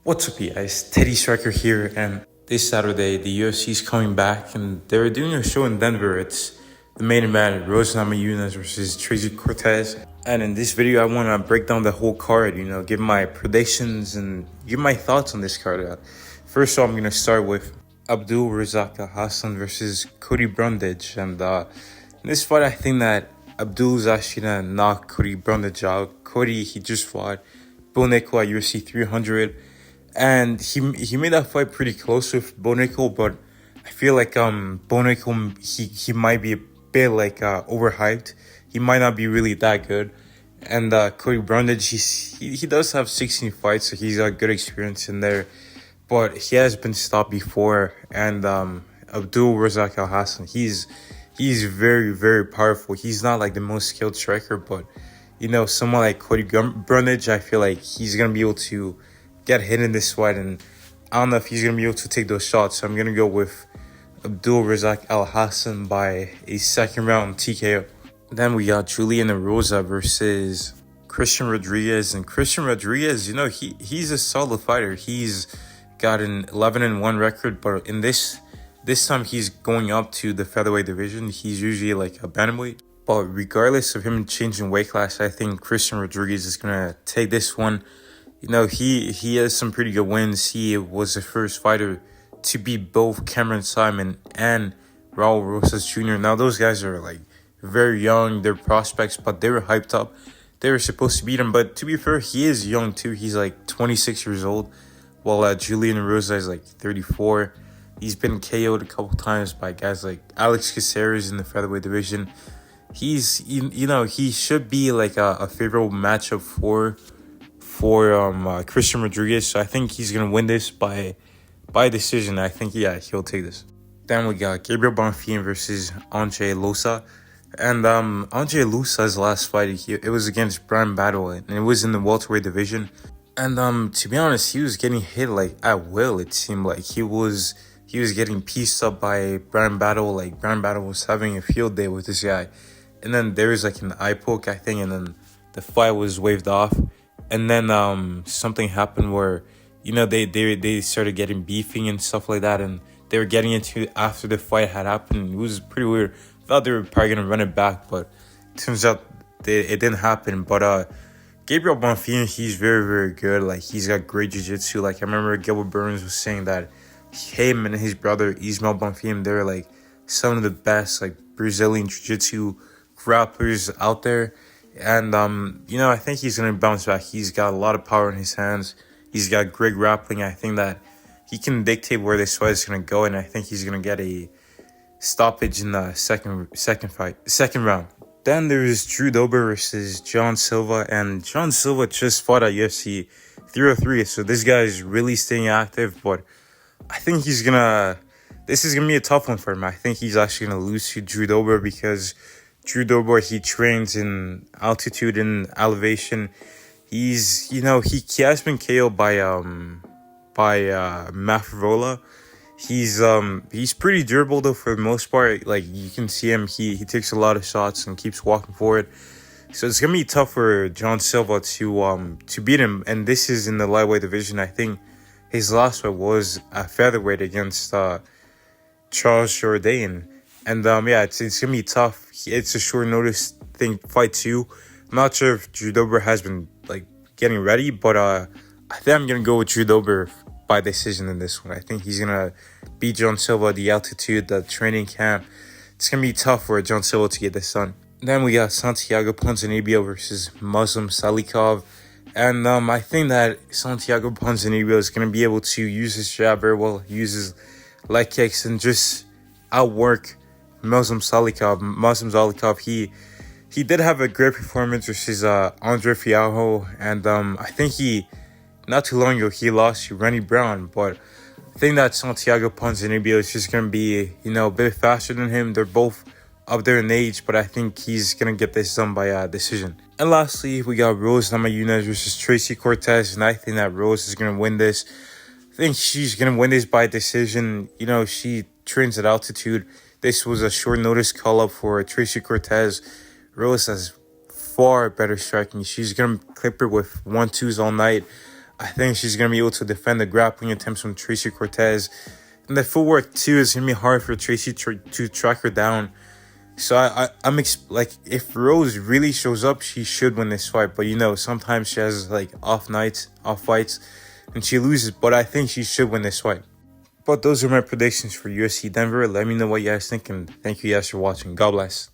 What's up, you guys? Teddy Striker here, and this Saturday the UFC is coming back, and they're doing a show in Denver. It's the main event: Namajunas versus Tracy Cortez. And in this video, I want to break down the whole card. Give my predictions and give my thoughts on this card. First off, I'm gonna start with Abdul Razak Al Hassan versus Cody Brundage, and in this fight, I think that Abdul's actually gonna knock Cody Brundage out. Cody, he just fought Bo Nickal at UFC 300. And he made that fight pretty close with Bo Nickal, but I feel like Bo Nickal, he might be a bit overhyped. He might not be really that good. And Cody Brundage, he does have 16 fights, so he's got good experience in there. But he has been stopped before. And Abdul Razak Al Hassan, he's very, very powerful. He's not like the most skilled striker, but someone like Cody Brundage, I feel like he's gonna be able to get hit in this fight, and I don't know if he's going to be able to take those shots. So I'm going to go with Abdul Razak Al Hassan by a second round TKO. Then we got Julian Erosa versus Christian Rodriguez. And Christian Rodriguez, he's a solid fighter. He's got an 11-1 record, but in this time he's going up to the featherweight division. He's usually like a bantamweight. But regardless of him changing weight class, I think Christian Rodriguez is going to take this one. He has some pretty good wins. He was the first fighter to beat both Cameron Simon and Raul Rosas Jr. Now, those guys are like very young. They're prospects, but they were hyped up. They were supposed to beat him. But to be fair, he is young too. He's like 26 years old, while Julian Erosa is like 34. He's been KO'd a couple times by guys like Alex Caceres in the featherweight division. He should be like a favorable matchup for Christian Rodriguez. So I think he's going to win this by decision. I think, he'll take this. Then we got Gabriel Bonfim versus Andre Losa. And Andre Losa's last fight, it was against Brian Battle, and it was in the welterweight division. And to be honest, he was getting hit like at will. It seemed like he was getting pieced up by Brian Battle. Like Brian Battle was having a field day with this guy. And then there was like an eye poke, I think, and then the fight was waved off. And then something happened where, they started getting beefing and stuff like that. And they were getting into it after the fight had happened. It was pretty weird. I thought they were probably going to run it back, but it turns out it didn't happen. But Gabriel Bonfim, he's very, very good. Like, he's got great jiu-jitsu. Like, I remember Gilbert Burns was saying that him and his brother, Ismael Bonfim, they're, like, some of the best, like, Brazilian jiu-jitsu grapplers out there. And, I think he's going to bounce back. He's got a lot of power in his hands. He's got great grappling. I think that he can dictate where this fight is going to go, and I think he's going to get a stoppage in the second round. Then there's Drew Dober versus John Silva, and John Silva just fought at UFC 303, so this guy is really staying active, but I think this is going to be a tough one for him. I think he's actually going to lose to Drew Dober because Drew Dober, he trains in altitude and elevation. He has been KO'd by Matt Favola. He's pretty durable though for the most part. Like, you can see him, he takes a lot of shots and keeps walking forward. So it's gonna be tough for John Silva to beat him. And this is in the lightweight division. I think his last fight was at featherweight against Charles Jourdain. And it's gonna be tough. It's a short notice fight too. I'm not sure if Drew Dober has been like getting ready, but I think I'm gonna go with Drew Dober by decision in this one. I think he's gonna beat John Silva at the altitude, the training camp. It's gonna be tough for John Silva to get this done. Then we got Santiago Ponzinibbio versus Muslim Salikov. And I think that Santiago Ponzinibbio is gonna be able to use his jab very well, use his leg kicks, and just outwork Muslim Salikov. He did have a great performance versus Andre Fialho, and I think not too long ago he lost to Rennie Brown, but I think that Santiago Ponzinibbio is just gonna be a bit faster than him. They're both up there in age, but I think he's gonna get this done by decision. And lastly, we got Rose Namajunas versus Tracy Cortez, and I think that Rose is gonna win this. I think she's gonna win this by decision. She trains at altitude. This was a short notice call up for Tracy Cortez. Rose has far better striking. She's going to clip her with 1-2s all night. I think she's going to be able to defend the grappling attempts from Tracy Cortez. And the footwork, too, is going to be hard for Tracy to track her down. So I'm like, if Rose really shows up, she should win this fight. But, you know, sometimes she has, like, off fights, and she loses. But I think she should win this fight. But those are my predictions for UFC Denver. Let me know what you guys think, and thank you guys for watching. God bless.